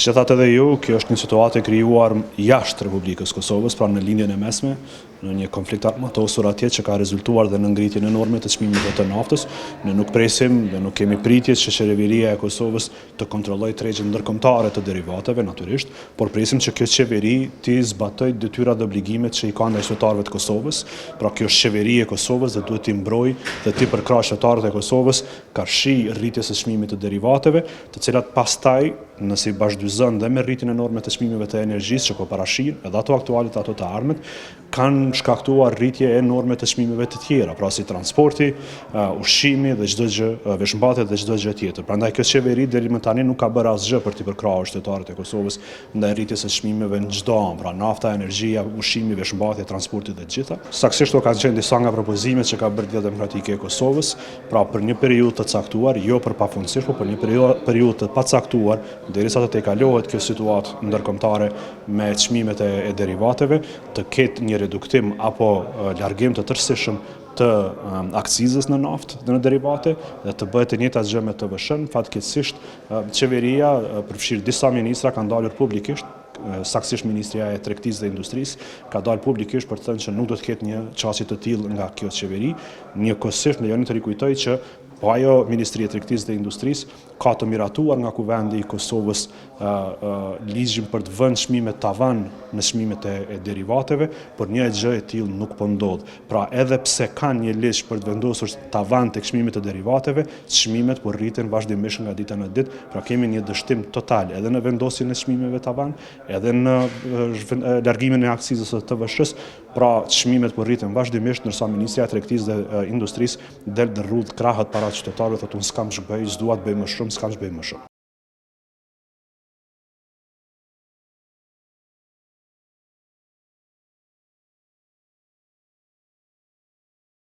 Siç e thatë edhe ju, kjo është një situatë e krijuar jashtë Republikës Kosovës, pra në lindjen e mesme, në një konflikt armatosur atje që ka rezultuar dhe në ngritjen enorme të çmimeve të naftës. Ne nuk presim dhe nuk kemi pritje që qeveria e Kosovës të kontrollojë tregjen ndërkombëtare të derivateve natyrisht, por presim që kjo qeveri të zbatojë detyrat dhe obligimet që i ka ndaj qytetarëve të Kosovës. Pra kjo është qeveria e Kosovës dhe duhet t'i mbrojë dhe t'i përkrahë qytetarët e Kosovës karshi rritjes së çmimit të derivateve, të cilat pastaj nëse i bashkëdyzon dhe me rritjen enorme të çmimeve të energjisë që po parashin, edhe ato aktualit ato të ardhmet, kanë shkaktuar rritje enorme të çmimeve të tjera, pra si transporti, ushqimi dhe çdo gjë, veshmbathjet dhe çdo gjë tjetër. Prandaj kjo qeveri deri më tani nuk ka bërë asgjë për t'i përkrahur qytetarët e Kosovës ndaj rritjes së çmimeve në çdo anë, pra nafta, energjia, ushqimi, veshmbathja, transporti dhe të gjitha. Saktësisht kanë qenë disa nga propozimet që ka bërë Partia Demokratike e Kosovës, pra për një periudhë të caktuar, jo për pafundësisht, por për një periudhë të pacaktuar, derisa të tejkalohet kjo situatë ndërkombëtare me çmimet e derivateve, të ketë një reduktim apo largim të tërësishëm të akcizës në naftë dhe në derivate dhe të bëhet e njëjta gjë me TVSH-n. Fatkeqësisht qeveria, përfshirë disa ministra, kanë dalur publikisht, saktësisht Ministria e Tregtisë dhe Industrisë, ka dalë publikisht për të thënë që nuk do të ketë një çështje të tillë nga kjo qeveri. Njëkohësisht lejoni të rikujtoj që po ajo Ministria e Tregtisë dhe Industrisë ka të miratuar nga Kuvendi i Kosovës ligjin për të vënë çmime tavan në çmimet e derivateve, por një gjë e tillë nuk po ndodh. Pra edhe pse kanë një ligj për të vendosur tavan tek çmimet e derivateve, çmimet po rriten vazhdimisht nga dita në ditë, pra kemi një dështim total edhe në vendosjen e çmimeve tavan, edhe në largimin e akcizës së TVSH-s, pra çmimet po rriten vazhdimisht, ndërsa Ministria e Tregtisë dhe Industrisë del në rrugë krahët para qytetarëve, thotë unë s'kam ç'bëj, s'dua të bëj më shumë, s'kam ç'bëj më shumë.